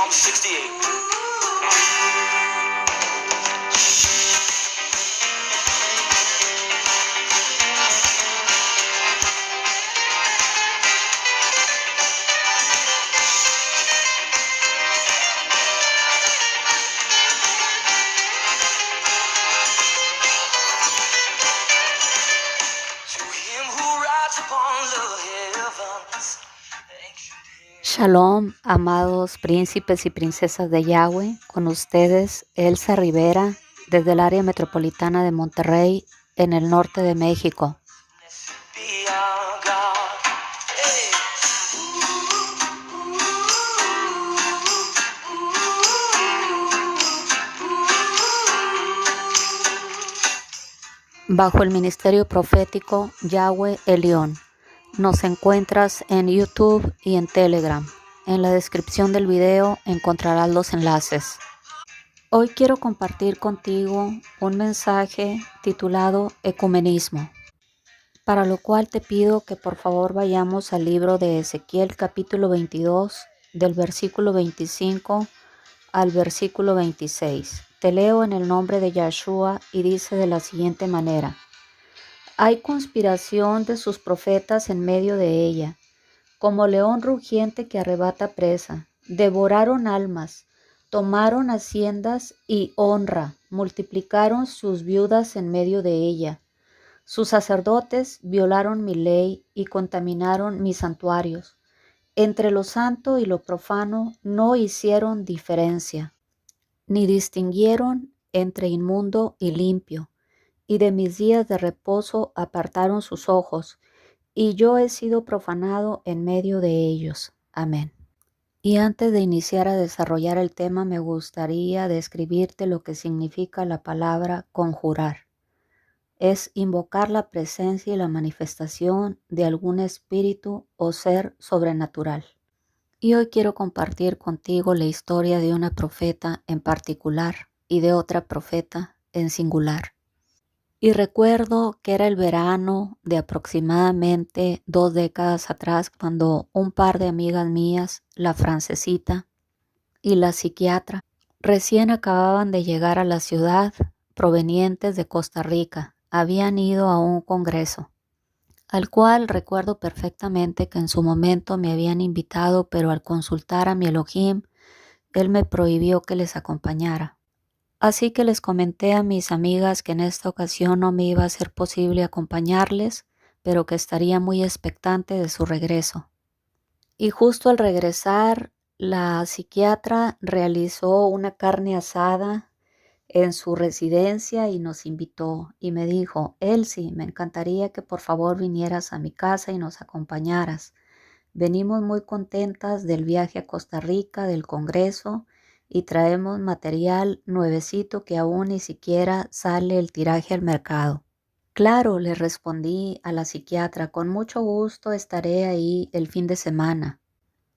Psalm 68. Shalom, amados príncipes y princesas de Yahweh, con ustedes Elsa Rivera, desde el área metropolitana de Monterrey, en el norte de México. Bajo el ministerio profético Yahweh Elión. Nos encuentras en YouTube y en Telegram. En la descripción del video encontrarás los enlaces. Hoy quiero compartir contigo un mensaje titulado Ecumenismo, para lo cual te pido que por favor vayamos al libro de Ezequiel capítulo 22, del versículo 25 al versículo 26. Te leo en el nombre de Yahshua y dice de la siguiente manera: Hay conspiración de sus profetas en medio de ella, como león rugiente que arrebata presa. Devoraron almas, tomaron haciendas y honra, multiplicaron sus viudas en medio de ella. Sus sacerdotes violaron mi ley y contaminaron mis santuarios. Entre lo santo y lo profano no hicieron diferencia, ni distinguieron entre inmundo y limpio. Y de mis días de reposo apartaron sus ojos, y yo he sido profanado en medio de ellos. Amén. Y antes de iniciar a desarrollar el tema, me gustaría describirte lo que significa la palabra conjurar. Es invocar la presencia y la manifestación de algún espíritu o ser sobrenatural. Y hoy quiero compartir contigo la historia de una profeta en particular y de otra profeta en singular. Y recuerdo que era el verano de aproximadamente 2 décadas atrás, cuando un par de amigas mías, la francesita y la psiquiatra, recién acababan de llegar a la ciudad provenientes de Costa Rica. Habían ido a un congreso, al cual recuerdo perfectamente que en su momento me habían invitado, pero al consultar a mi Elohim, él me prohibió que les acompañara. Así que les comenté a mis amigas que en esta ocasión no me iba a ser posible acompañarles, pero que estaría muy expectante de su regreso. Y justo al regresar, la psiquiatra realizó una carne asada en su residencia y nos invitó. Y me dijo: Elsie, me encantaría que por favor vinieras a mi casa y nos acompañaras. Venimos muy contentas del viaje a Costa Rica, del congreso, y traemos material nuevecito que aún ni siquiera sale el tiraje al mercado. Claro, le respondí a la psiquiatra, con mucho gusto estaré ahí el fin de semana.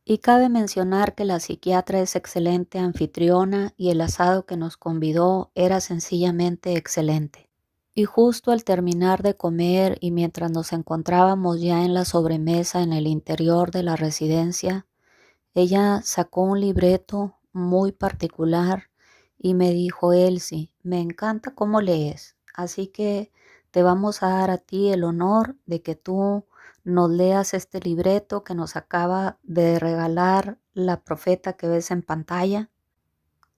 Y cabe mencionar que la psiquiatra es excelente anfitriona y el asado que nos convidó era sencillamente excelente. Y justo al terminar de comer y mientras nos encontrábamos ya en la sobremesa en el interior de la residencia, ella sacó un libreto muy particular y me dijo: Elsie, me encanta cómo lees, así que te vamos a dar a ti el honor de que tú nos leas este libreto que nos acaba de regalar la profeta que ves en pantalla,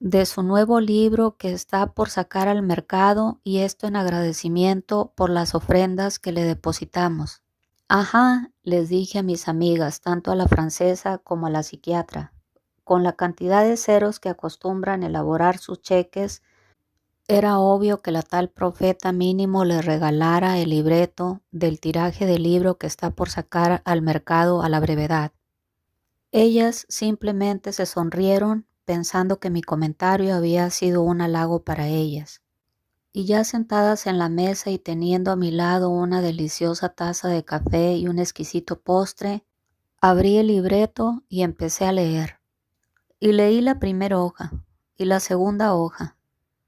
de su nuevo libro que está por sacar al mercado, y esto en agradecimiento por las ofrendas que le depositamos. Ajá, les dije a mis amigas, tanto a la francesa como a la psiquiatra. Con la cantidad de ceros que acostumbran elaborar sus cheques, era obvio que la tal profeta mínimo le regalara el libreto del tiraje del libro que está por sacar al mercado a la brevedad. Ellas simplemente se sonrieron, pensando que mi comentario había sido un halago para ellas. Y ya sentadas en la mesa y teniendo a mi lado una deliciosa taza de café y un exquisito postre, abrí el libreto y empecé a leer. Y leí la primera hoja, y la segunda hoja,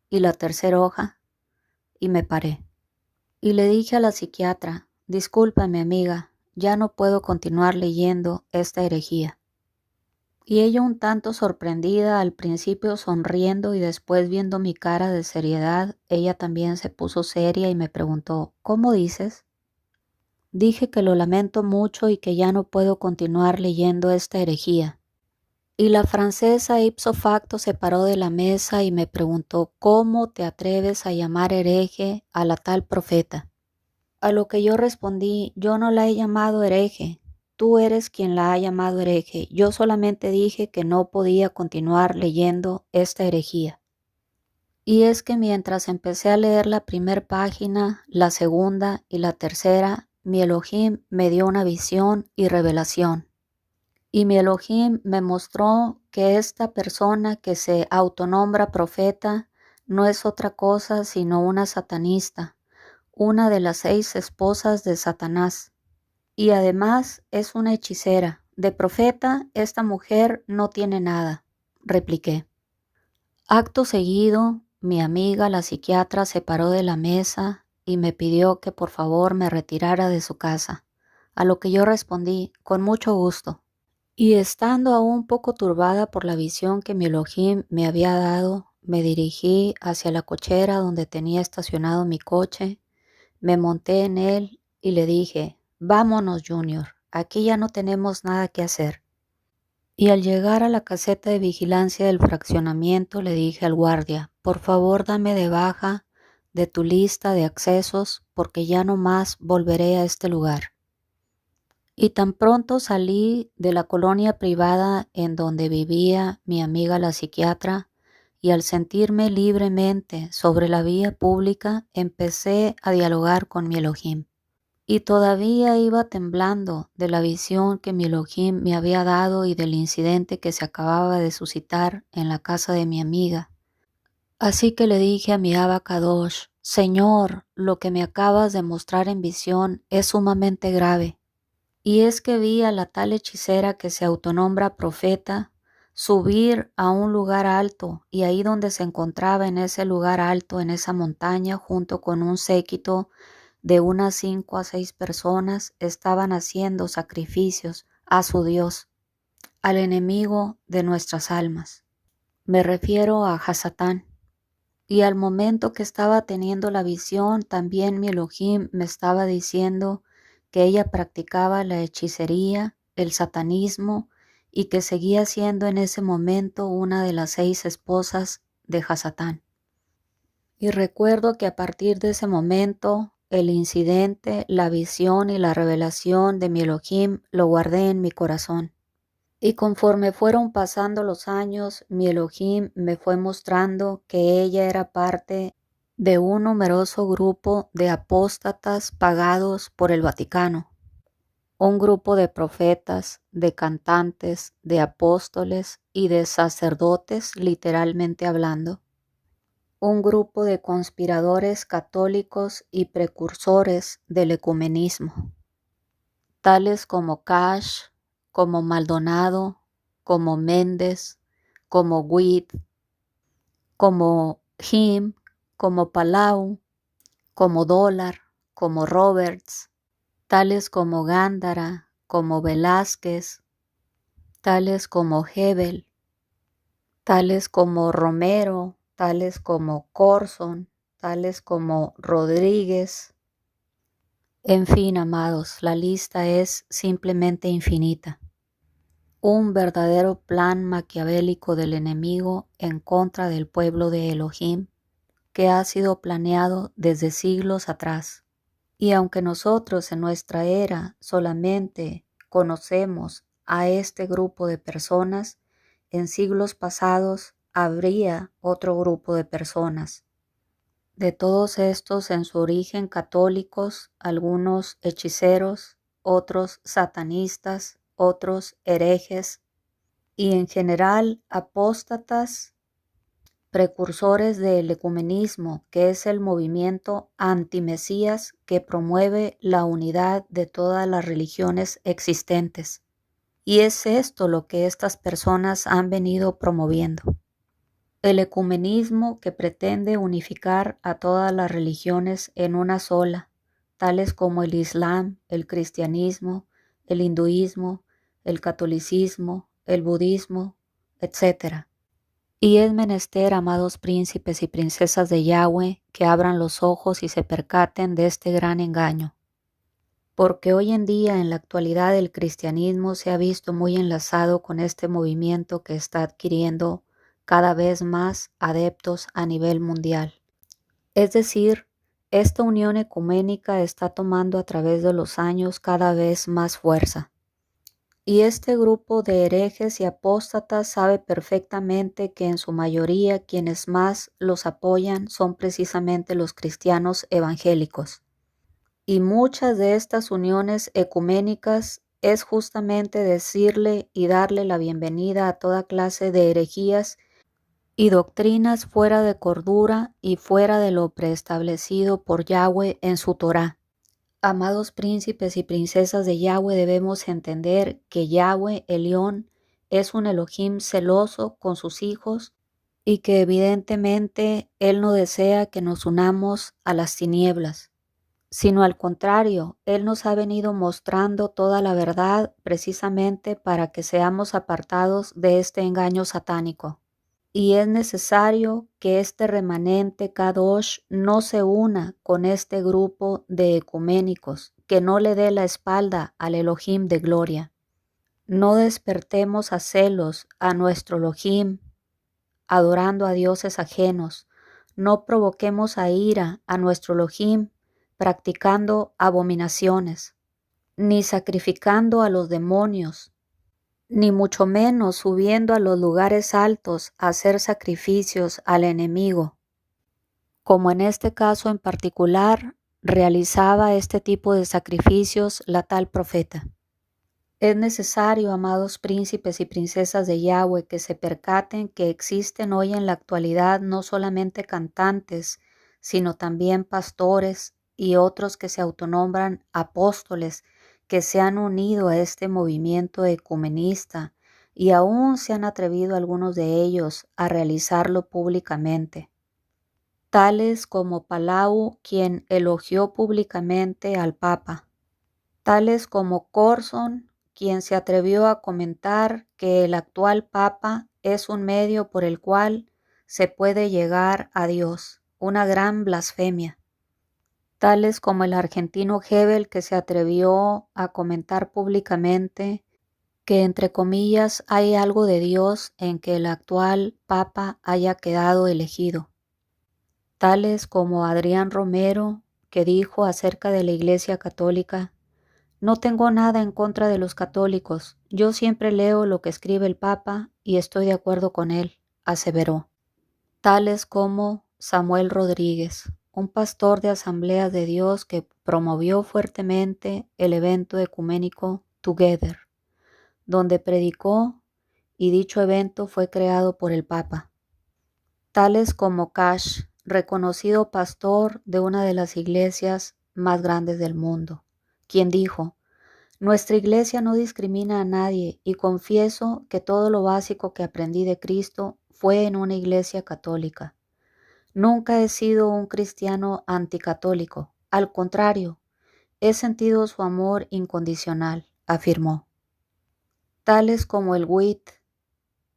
y la tercera hoja, y me paré. Y le dije a la psiquiatra: discúlpame, amiga, ya no puedo continuar leyendo esta herejía. Y ella un tanto sorprendida, al principio sonriendo y después viendo mi cara de seriedad, ella también se puso seria y me preguntó, ¿cómo dices? Dije que lo lamento mucho y que ya no puedo continuar leyendo esta herejía. Y la francesa ipso facto se paró de la mesa y me preguntó, ¿cómo te atreves a llamar hereje a la tal profeta? A lo que yo respondí, yo no la he llamado hereje, tú eres quien la ha llamado hereje, yo solamente dije que no podía continuar leyendo esta herejía. Y es que mientras empecé a leer la primera página, la segunda y la tercera, mi Elohim me dio una visión y revelación. Y mi Elohim me mostró que esta persona que se autonombra profeta no es otra cosa sino una satanista, una de las 6 esposas de Satanás. Y además es una hechicera. De profeta, esta mujer no tiene nada, repliqué. Acto seguido, mi amiga la psiquiatra se paró de la mesa y me pidió que por favor me retirara de su casa, a lo que yo respondí, con mucho gusto. Y estando aún un poco turbada por la visión que mi Elohim me había dado, me dirigí hacia la cochera donde tenía estacionado mi coche, me monté en él y le dije, vámonos Junior, aquí ya no tenemos nada que hacer. Y al llegar a la caseta de vigilancia del fraccionamiento le dije al guardia, por favor dame de baja de tu lista de accesos porque ya no más volveré a este lugar. Y tan pronto salí de la colonia privada en donde vivía mi amiga la psiquiatra y al sentirme libremente sobre la vía pública empecé a dialogar con mi Elohim. Y todavía iba temblando de la visión que mi Elohim me había dado y del incidente que se acababa de suscitar en la casa de mi amiga. Así que le dije a mi Abba Kadosh, Señor, lo que me acabas de mostrar en visión es sumamente grave. Y es que vi a la tal hechicera que se autonombra profeta subir a un lugar alto y ahí donde se encontraba en ese lugar alto, en esa montaña, junto con un séquito de unas 5 a 6 personas, estaban haciendo sacrificios a su Dios, al enemigo de nuestras almas. Me refiero a Hasatán. Y al momento que estaba teniendo la visión, también mi Elohim me estaba diciendo que ella practicaba la hechicería, el satanismo y que seguía siendo en ese momento una de las 6 esposas de Hasatán. Y recuerdo que a partir de ese momento, el incidente, la visión y la revelación de mi Elohim lo guardé en mi corazón. Y conforme fueron pasando los años, mi Elohim me fue mostrando que ella era parte de un numeroso grupo de apóstatas pagados por el Vaticano, un grupo de profetas, de cantantes, de apóstoles y de sacerdotes, literalmente hablando, un grupo de conspiradores católicos y precursores del ecumenismo, tales como Cash, como Maldonado, como Méndez, como Witt, como Jim, como Palau, como Dólar, como Roberts, tales como Gándara, como Velázquez, tales como Hebel, tales como Romero, tales como Corson, tales como Rodríguez. En fin, amados, la lista es simplemente infinita. Un verdadero plan maquiavélico del enemigo en contra del pueblo de Elohim que ha sido planeado desde siglos atrás. Y aunque nosotros en nuestra era solamente conocemos a este grupo de personas, en siglos pasados habría otro grupo de personas. De todos estos en su origen católicos, algunos hechiceros, otros satanistas, otros herejes y en general apóstatas, precursores del ecumenismo, que es el movimiento antimesías que promueve la unidad de todas las religiones existentes. Y es esto lo que estas personas han venido promoviendo. El ecumenismo que pretende unificar a todas las religiones en una sola, tales como el Islam, el cristianismo, el hinduismo, el catolicismo, el budismo, etc. Y es menester, amados príncipes y princesas de Yahweh, que abran los ojos y se percaten de este gran engaño. Porque hoy en día, en la actualidad, el cristianismo se ha visto muy enlazado con este movimiento que está adquiriendo cada vez más adeptos a nivel mundial. Es decir, esta unión ecuménica está tomando a través de los años cada vez más fuerza. Y este grupo de herejes y apóstatas sabe perfectamente que en su mayoría quienes más los apoyan son precisamente los cristianos evangélicos. Y muchas de estas uniones ecuménicas es justamente decirle y darle la bienvenida a toda clase de herejías y doctrinas fuera de cordura y fuera de lo preestablecido por Yahweh en su Torá. Amados príncipes y princesas de Yahweh, debemos entender que Yahweh Elión es un Elohim celoso con sus hijos y que evidentemente Él no desea que nos unamos a las tinieblas, sino al contrario, Él nos ha venido mostrando toda la verdad precisamente para que seamos apartados de este engaño satánico. Y es necesario que este remanente Kadosh no se una con este grupo de ecuménicos, que no le dé la espalda al Elohim de gloria. No despertemos a celos a nuestro Elohim, adorando a dioses ajenos. No provoquemos a ira a nuestro Elohim, practicando abominaciones, ni sacrificando a los demonios, ni mucho menos subiendo a los lugares altos a hacer sacrificios al enemigo, como en este caso en particular realizaba este tipo de sacrificios la tal profeta. Es necesario, amados príncipes y princesas de Yahweh, que se percaten que existen hoy en la actualidad no solamente cantantes, sino también pastores y otros que se autonombran apóstoles, que se han unido a este movimiento ecumenista y aún se han atrevido algunos de ellos a realizarlo públicamente. Tales como Palau, quien elogió públicamente al Papa, tales como Corson, quien se atrevió a comentar que el actual Papa es un medio por el cual se puede llegar a Dios, una gran blasfemia. Tales como el argentino Hebel, que se atrevió a comentar públicamente que, entre comillas, hay algo de Dios en que el actual Papa haya quedado elegido. Tales como Adrián Romero, que dijo acerca de la Iglesia Católica: no tengo nada en contra de los católicos, yo siempre leo lo que escribe el Papa y estoy de acuerdo con él, aseveró. Tales como Samuel Rodríguez, un pastor de Asambleas de Dios que promovió fuertemente el evento ecuménico Together, donde predicó y dicho evento fue creado por el Papa. Tales como Cash, reconocido pastor de una de las iglesias más grandes del mundo, quien dijo: nuestra iglesia no discrimina a nadie y confieso que todo lo básico que aprendí de Cristo fue en una iglesia católica. Nunca he sido un cristiano anticatólico, al contrario, he sentido su amor incondicional, afirmó. Tales como el WIT,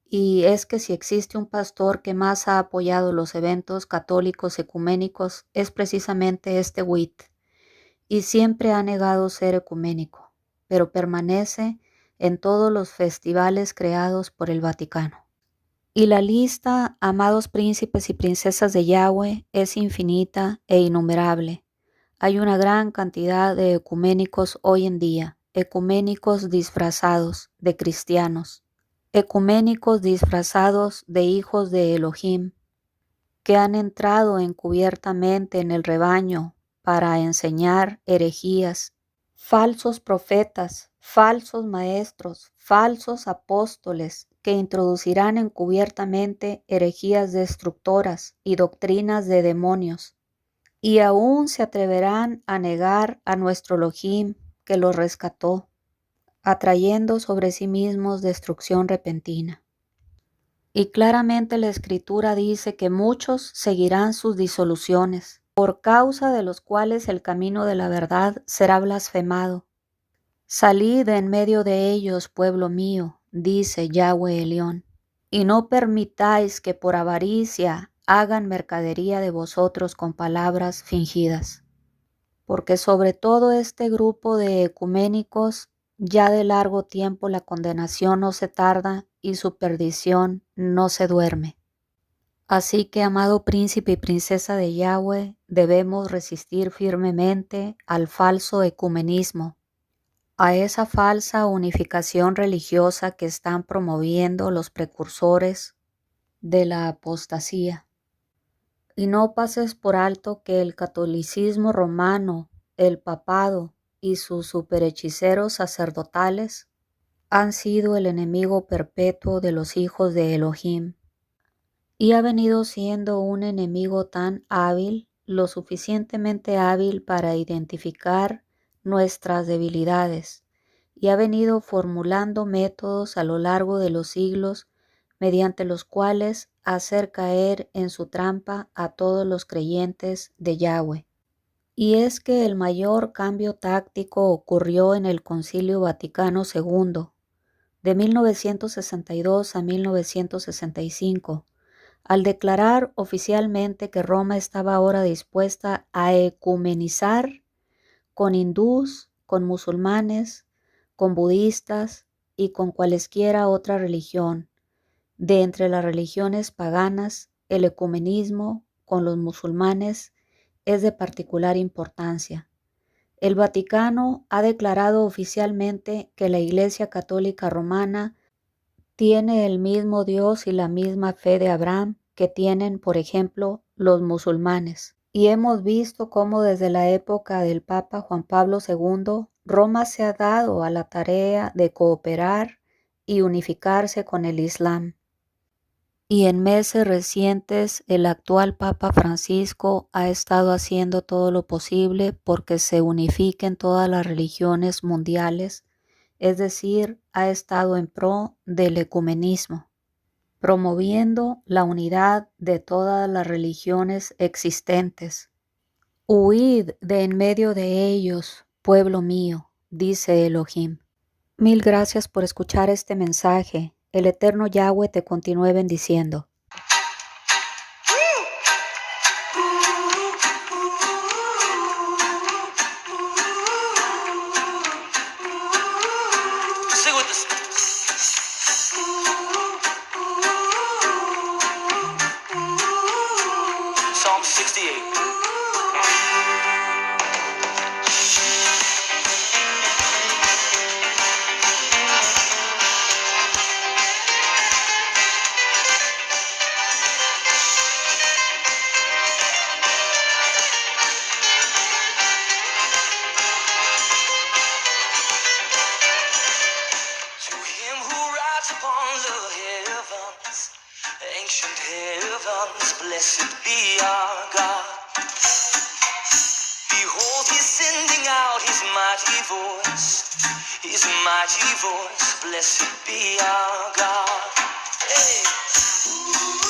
y es que si existe un pastor que más ha apoyado los eventos católicos ecuménicos es precisamente este WIT, y siempre ha negado ser ecuménico, pero permanece en todos los festivales creados por el Vaticano. Y la lista, amados príncipes y princesas de Yahweh, es infinita e innumerable. Hay una gran cantidad de ecuménicos hoy en día, ecuménicos disfrazados de cristianos, ecuménicos disfrazados de hijos de Elohim, que han entrado encubiertamente en el rebaño para enseñar herejías, falsos profetas, falsos maestros, falsos apóstoles, que introducirán encubiertamente herejías destructoras y doctrinas de demonios, y aún se atreverán a negar a nuestro Elohim que los rescató, atrayendo sobre sí mismos destrucción repentina. Y claramente la Escritura dice que muchos seguirán sus disoluciones, por causa de los cuales el camino de la verdad será blasfemado. Salid de en medio de ellos, pueblo mío, dice Yahweh Elión, y no permitáis que por avaricia hagan mercadería de vosotros con palabras fingidas. Porque sobre todo este grupo de ecuménicos ya de largo tiempo la condenación no se tarda y su perdición no se duerme. Así que, amado príncipe y princesa de Yahweh, debemos resistir firmemente al falso ecumenismo, a esa falsa unificación religiosa que están promoviendo los precursores de la apostasía. Y no pases por alto que el catolicismo romano, el papado y sus superhechiceros sacerdotales han sido el enemigo perpetuo de los hijos de Elohim, y ha venido siendo un enemigo tan hábil, lo suficientemente hábil para identificar nuestras debilidades, y ha venido formulando métodos a lo largo de los siglos mediante los cuales hacer caer en su trampa a todos los creyentes de Yahweh. Y es que el mayor cambio táctico ocurrió en el Concilio Vaticano II, de 1962 a 1965, al declarar oficialmente que Roma estaba ahora dispuesta a ecumenizar con hindús, con musulmanes, con budistas y con cualesquiera otra religión. De entre las religiones paganas, el ecumenismo con los musulmanes es de particular importancia. El Vaticano ha declarado oficialmente que la Iglesia Católica Romana tiene el mismo Dios y la misma fe de Abraham que tienen, por ejemplo, los musulmanes. Y hemos visto cómo desde la época del Papa Juan Pablo II, Roma se ha dado a la tarea de cooperar y unificarse con el Islam. Y en meses recientes, el actual Papa Francisco ha estado haciendo todo lo posible porque se unifiquen todas las religiones mundiales, es decir, ha estado en pro del ecumenismo, promoviendo la unidad de todas las religiones existentes. Huid de en medio de ellos, pueblo mío, dice Elohim. Mil gracias por escuchar este mensaje. El eterno Yahweh te continúe bendiciendo. Sing with us. Psalm 68. Upon the heavens, ancient heavens, blessed be our God. Behold, he's sending out his mighty voice, blessed be our God. Hey.